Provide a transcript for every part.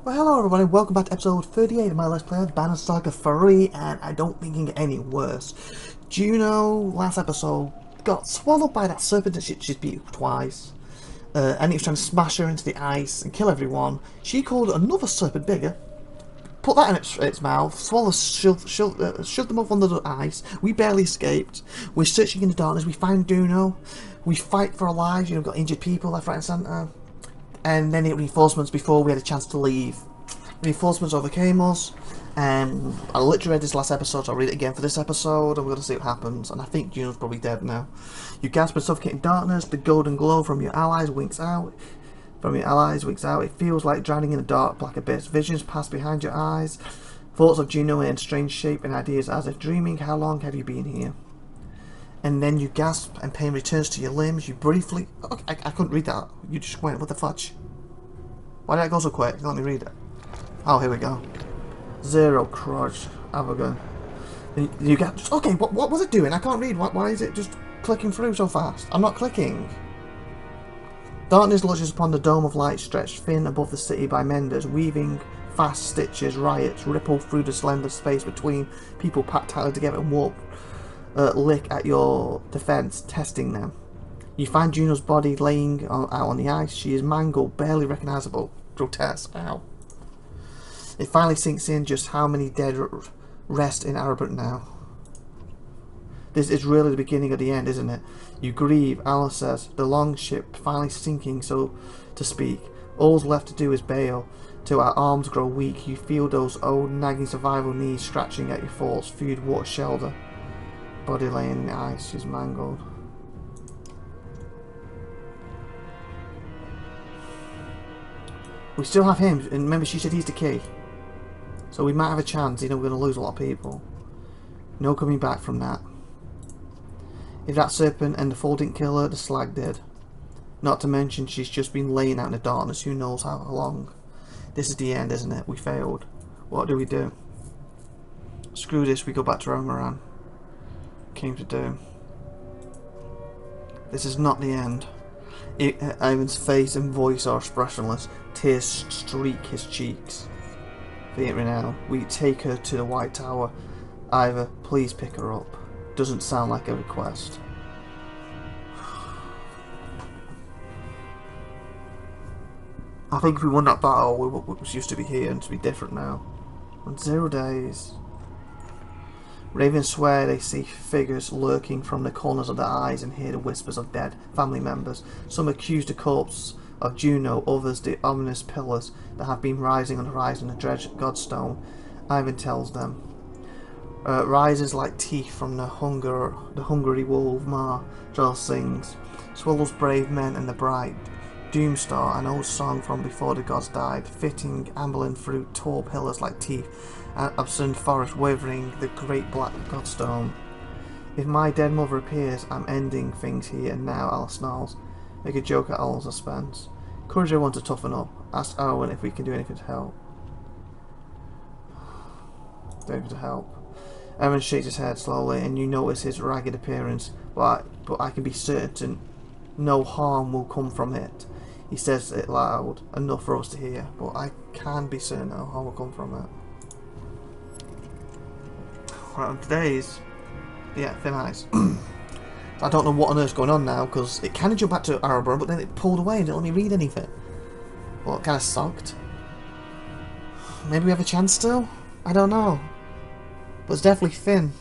Well, hello everybody, welcome back to episode 38 of my Let's Play of Banner Saga 3, and I don't think it can get any worse. Juno, last episode, got swallowed by that serpent that she's beat twice, and he was trying to smash her into the ice and kill everyone. She called another serpent bigger, put that in its mouth, shoved them off under the ice. We barely escaped. We're searching in the darkness, we find Juno, we fight for our lives, we've got injured people left, right and centre. And then reinforcements before we had a chance to leave. Reinforcements overcame us, and I literally read this last episode, so I'll read it again for this episode, and we're going to see what happens. And I think Juno's probably dead now. You gasp and suffocate in darkness, the golden glow from your allies winks out. It feels like drowning in a dark black abyss. Visions pass behind your eyes. Thoughts of Juno in strange shape and ideas as if dreaming. How long have you been here? And then you gasp and pain returns to your limbs. You briefly... Okay, I couldn't read that. You just went, what the fudge? Why did that go so quick? Let me read it. Oh, here we go. Zero crutch. Have a go. You gasp... Okay, what was it doing? I can't read. Why is it just clicking through so fast? I'm not clicking. Darkness lodges upon the dome of light stretched thin above the city by menders, weaving fast stitches, riots, ripple through the slender space between people packed tightly together and warp. Lick at your defense, testing them. You find Juno's body laying out on the ice. She is mangled, barely recognizable. Grotesque. Ow. It finally sinks in just how many dead rest in Arabut now. This is really the beginning of the end, isn't it? You grieve, Alice says, the long ship finally sinking, so to speak. All's left to do is bail, till our arms grow weak. You feel those old nagging survival needs scratching at your thoughts. Food, water, shelter. Body laying in the ice, she's mangled. We still have him, and remember she said he's the key. So we might have a chance, we're going to lose a lot of people. No coming back from that. If that serpent and the fall didn't kill her, the slag did. Not to mention she's just been laying out in the darkness, who knows how long. This is the end, isn't it? We failed. What do? Screw this, we go back to Romaran. Came to do. This is not the end. Ivan's face and voice are expressionless. Tears streak his cheeks. Theatre now. We take her to the White Tower. Iva, please pick her up. Doesn't sound like a request. I think if we won that battle, we was used to be here and to be different now. On 0 days. Ravens swear they see figures lurking from the corners of their eyes and hear the whispers of dead family members. Some accuse the corpse of Juno, others the ominous pillars that have been rising on the horizon of dread Godstone. Ivan tells them. Rises like teeth from the hungry wolf. Marjol sings. Swallows brave men and the bright. Doomstar, an old song from before the gods died, fitting, ambling through tall pillars like teeth. Absent forest wavering the great black godstone. If my dead mother appears, I'm ending things here and now, Alice snarls. Make a joke at Alan's suspense. Encourage everyone to toughen up. Ask Owen if we can do anything to help. David to help. Evan shakes his head slowly, and you notice his ragged appearance, but I can be certain no harm will come from it. He says it loud, enough for us to hear, but I can be certain no harm will come from it. Right, on today's, thin ice. I don't know what on earth's going on now, because it kind of jumped back to Arabur, but then it pulled away and didn't let me read anything. Well, it kind of sucked. Maybe we have a chance still? I don't know. But it's definitely thin.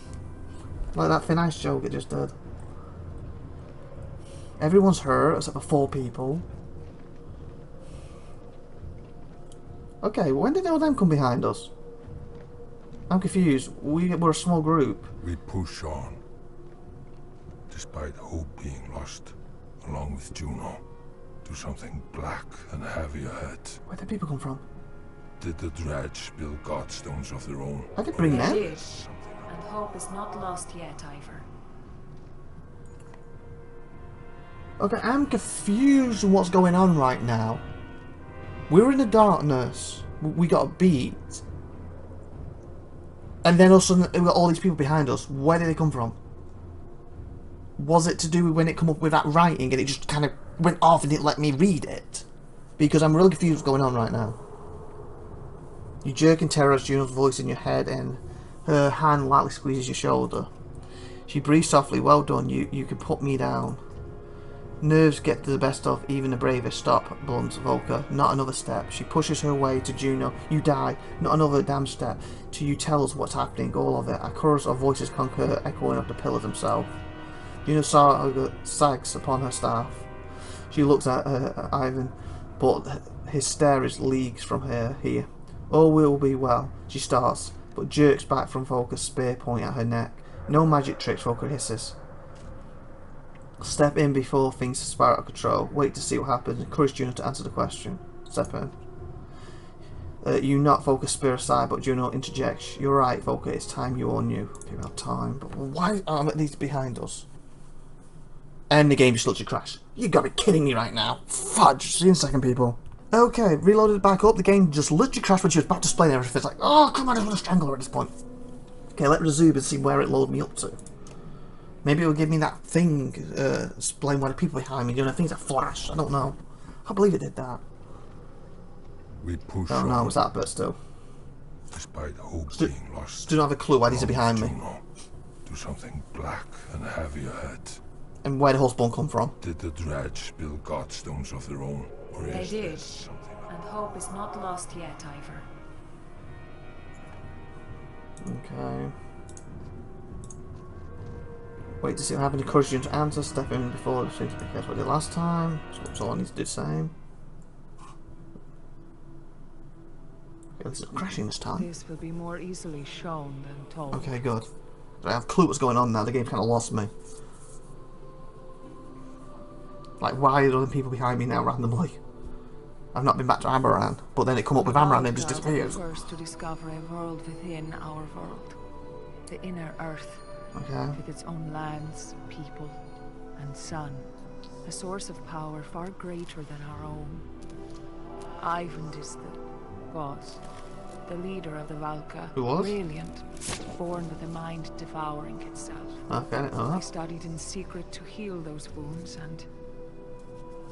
Like that thin ice joke it just did. Everyone's hurt, except for 4 people. Okay, well, when did all them come behind us? I'm confused. We're a small group. We push on, despite hope being lost, along with Juno, to something black and heavy ahead. Where did people come from? Did the dredge build godstones of their own? I could bring them. It is, and hope is not lost yet, Ivor. Okay, I'm confused on what's going on right now. We're in the darkness. We got beat. And then all of a sudden, we got all these people behind us. Where did they come from? Was it to do with when it come up with that writing and it just kind of went off and didn't let me read it? Because I'm really confused what's going on right now. You jerk in terror as Juno's voice in your head and her hand lightly squeezes your shoulder. She breathes softly. Well done, you can put me down. Nerves get the best of even the bravest. Stop, blunts Volker. Not another step. She pushes her way to Juno. You die. Not another damn step. Till you tell us what's happening, all of it. A chorus of voices concur, echoing up the pillars themselves. Juno sags upon her staff. She looks at Ivan, but his stare is leagues from her here. All will be well. She starts, but jerks back from Volker's spear point at her neck. No magic tricks, Volker hisses. Step in before things spiral out of control. Wait to see what happens. Encourage Juno to answer the question. Step in. You knock Volker's spear aside, but Juno interjects. You're right, Volker. It's time you all knew. Okay, we have time. But why aren't these behind us? And the game just literally crashed. You gotta be kidding me right now. Fudge. See you in a second, people. Okay, reloaded it back up. The game just literally crashed when she was about to explain everything. It's like, oh, come on, I just want to strangle her at this point. Okay, let's resume and see where it loaded me up to. Maybe it'll give me that thing, explain why the people behind me, you know, things that flash. I don't know. I can't believe it did that. We push I don't know, it was that bit still. Despite hope being lost. Still don't have a clue why these are behind me. Do something black and heavy ahead. And where the whole spawn come from? Did the dredge build godstones of their own? Or They is did. this something And hope is not lost yet, Ivor. Okay. Wait to see what happened. Encourage you to answer. Step in before the things because what I did last time. So I need to do the same. Okay, this is crashing this time. This will be more easily shown than told. Okay, good. I have a clue what's going on now. The game kind of lost me. Like, why are there people behind me now randomly? I've not been back to Amaran, but then it come up with Amaran and it just disappears. First to discover a world within our world, the inner Earth, Okay. with its own lands, people, and sun, a source of power far greater than our own. Ivan was the leader of the Valka. Who was? Brilliant, born with a mind devouring itself. Okay. I studied in secret to heal those wounds, and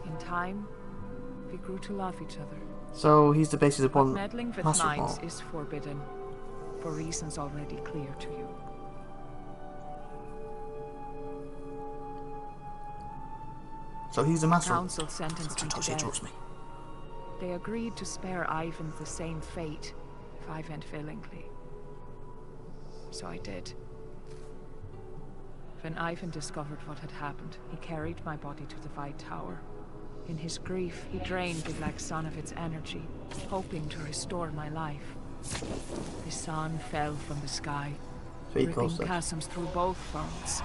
in time, we grew to love each other. So he's the basis of one Meddling with master minds ball. is forbidden, for reasons already clear to you. So he's the master. Council sentenced him to She interrupts death. me. They agreed to spare Ivan the same fate if I went willingly. So I did. When Ivan discovered what had happened, he carried my body to the White Tower. In his grief, he drained the Black Sun of its energy, hoping to restore my life. The sun fell from the sky, ripping chasms through both worlds.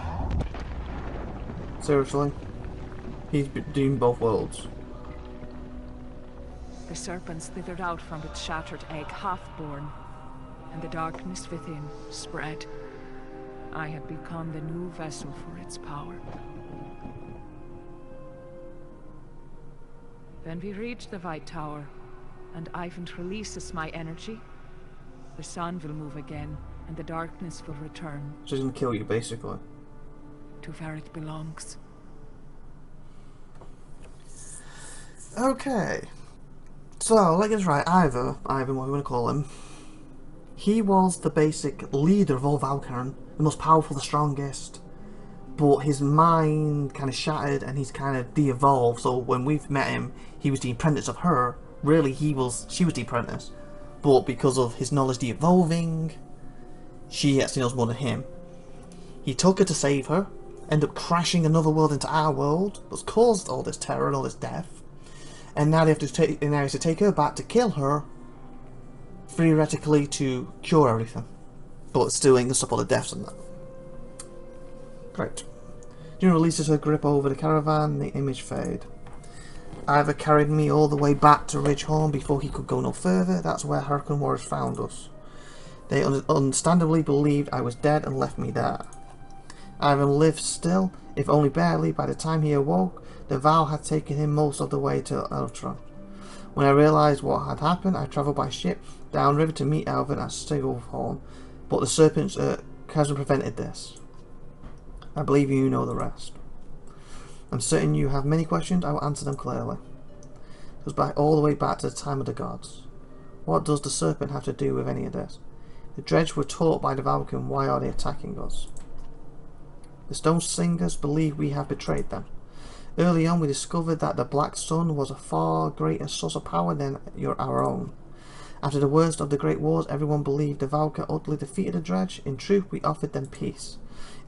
Seriously? He's doing both worlds. The serpent slithered out from its shattered egg, half-born, and the darkness within spread. I had become the new vessel for its power. When we reach the White Tower, and Ivan releases my energy, the sun will move again, and the darkness will return. She's gonna kill you, basically. To where it belongs. Okay. So, let's get right. Ivan, what we want to call him. He was the basic leader of all Valkyran, the most powerful, the strongest. But his mind kind of shattered and he's kind of de-evolved. So when we've met him, he was the apprentice of her. Really, she was the apprentice. But because of his knowledge de-evolving, she actually knows more than him. He took her to save her, ended up crashing another world into our world, that's caused all this terror and all this death. And now they have to take her back to kill her, theoretically to cure everything. But still ain't gonna stop all the deaths and that. Great. Juno releases her grip over the caravan, the image fade. Ivor carried me all the way back to Ridgehorn before he could go no further. That's where Hurricane Warriors found us. They understandably believed I was dead and left me there. Ivan lived still, if only barely. By the time he awoke, the Val had taken him most of the way to Eltron. When I realised what had happened, I travelled by ship downriver to meet Alvin at Stigglehorn, but the Serpent's chasm prevented this. I believe you know the rest. I'm certain you have many questions. I will answer them clearly. It goes back all the way back to the time of the gods. What does the serpent have to do with any of this? The Dredge were taught by the Vulcan. Why are they attacking us? The Stone Singers believe we have betrayed them. Early on we discovered that the Black Sun was a far greater source of power than our own. After the worst of the Great Wars, everyone believed the Vulcan utterly defeated the Dredge. In truth, we offered them peace.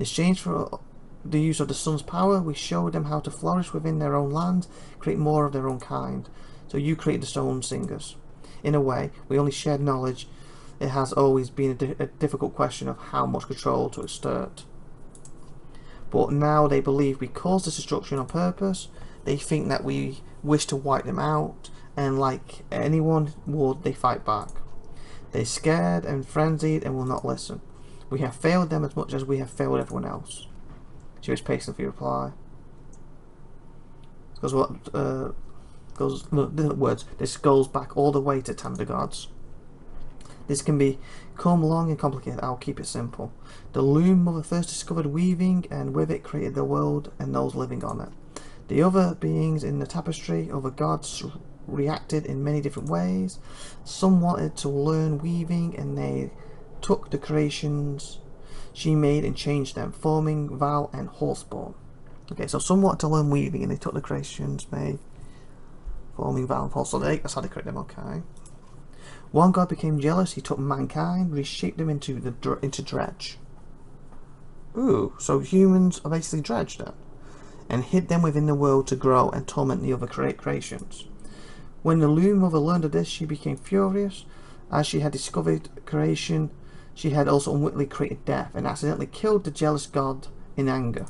In exchange for the use of the sun's power, we showed them how to flourish within their own land, create more of their own kind. So you created the Stone Singers. In a way, we only shared knowledge. It has always been a difficult question of how much control to exert. But now they believe we caused this destruction on purpose. They think that we wish to wipe them out, and like anyone would, they fight back. They're scared and frenzied and will not listen. We have failed them as much as we have failed everyone else. She was patient for your reply. Because what different words. This goes back all the way to Time of the Gods. This can become long and complicated. I'll keep it simple. The Loom Mother first discovered weaving, and with it created the world and those living on it. The other beings in the tapestry, other gods, reacted in many different ways. Some wanted to learn weaving, and they took the creations she made and changed them, forming Val and Horseborn. Okay, so some wanted to learn weaving, and they took the creations made, forming Val and Horseborn. So that's how they created them. Okay. One god became jealous. He took mankind, reshaped them into Dredge. Ooh, so humans are basically Dredge then, and hid them within the world to grow and torment the other creations. When the Loom Mother learned of this, she became furious. As she had discovered creation, she had also unwittingly created death and accidentally killed the jealous god in anger.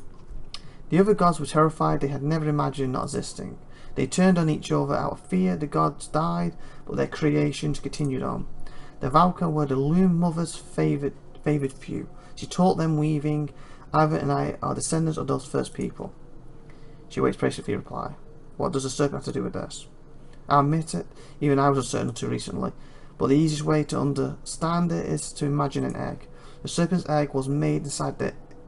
The other gods were terrified. They had never imagined not existing. They turned on each other out of fear. The gods died, but their creations continued on. The Valka were the Loom Mother's favoured few. She taught them weaving. Ivan and I are descendants of those first people. She waits patiently for your reply. What does the serpent have to do with this? I admit it, even I was uncertain until recently, but the easiest way to understand it is to imagine an egg. The serpent's egg was made inside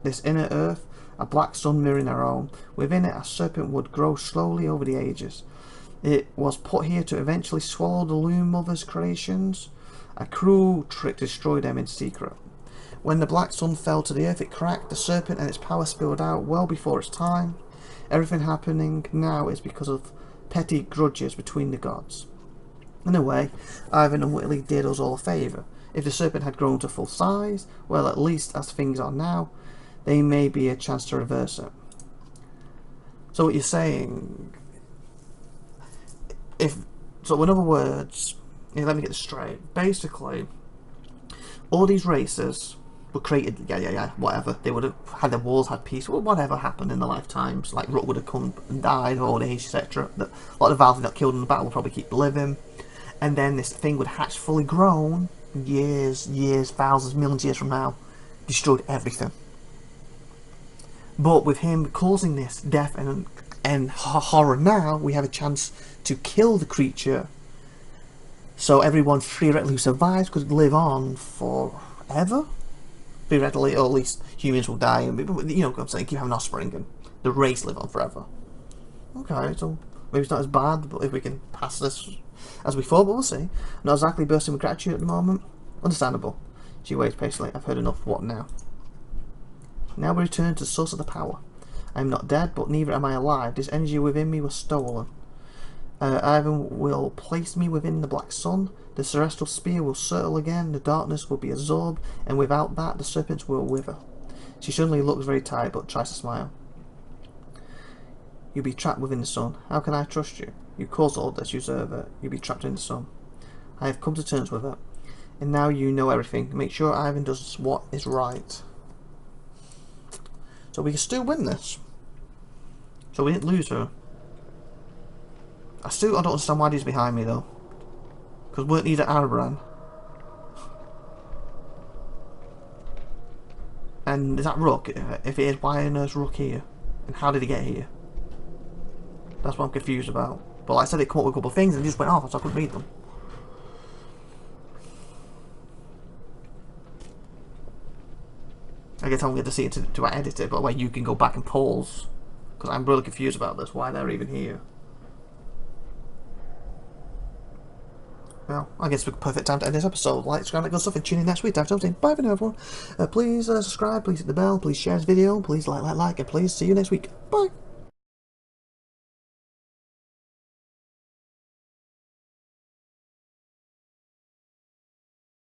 this inner earth, a black sun mirroring our own. Within it, a serpent would grow slowly over the ages. It was put here to eventually swallow the Loom Mother's creations, a cruel trick to destroy them in secret. When the black sun fell to the earth, it cracked. The serpent and its power spilled out well before its time. Everything happening now is because of petty grudges between the gods. In a way, Ivan unwittingly did us all a favour. If the serpent had grown to full size, well, at least as things are now, there may be a chance to reverse it. So what you're saying, so in other words, let me get this straight. Basically, all these races were created, whatever. They would have had their wars, had peace, whatever happened in their lifetimes. Like Rook would have come and died, old age, etc. A lot of Valve not killed in the battle will probably keep living. And then this thing would hatch fully grown, years, thousands, millions of years from now, destroyed everything. But with him causing this death and horror now, we have a chance to kill the creature, so everyone theoretically who survives could live on forever. Theoretically, or at least humans will die, and you know what I'm saying, keep having offspring and the race live on forever. Okay, so maybe it's not as bad, but if we can pass this as we thought, but we'll see. Not exactly bursting with gratitude at the moment. Understandable. She waits patiently. I've heard enough. What now? Now we return to the source of the power. I am not dead, but neither am I alive. This energy within me was stolen. Ivan will place me within the black sun. The celestial spear will circle again. The darkness will be absorbed, and without that, the serpents will wither. She suddenly looks very tired, but tries to smile. You'll be trapped within the sun. How can I trust you? You caused all this. You deserve it. You'll be trapped in the sun. I have come to terms with it, and now you know everything. Make sure Ivan does what is right. So we can still win this. So we didn't lose her. I don't understand why he's behind me though. Because weren't these at Arbran? And is that Rook? If it is, why on earth's Rook here? And how did he get here? That's what I'm confused about. But like I said, it came up with a couple of things and they just went off, so I couldn't read them. I guess I'm going to see it to edit it, but where you can go back and pause. Because I'm really confused about this, why they're even here. well, I guess it's a perfect time to end this episode. Like, subscribe, good stuff, and tune in next week. Bye for now, everyone. Please subscribe, please hit the bell, please share this video, please like, and please see you next week. Bye.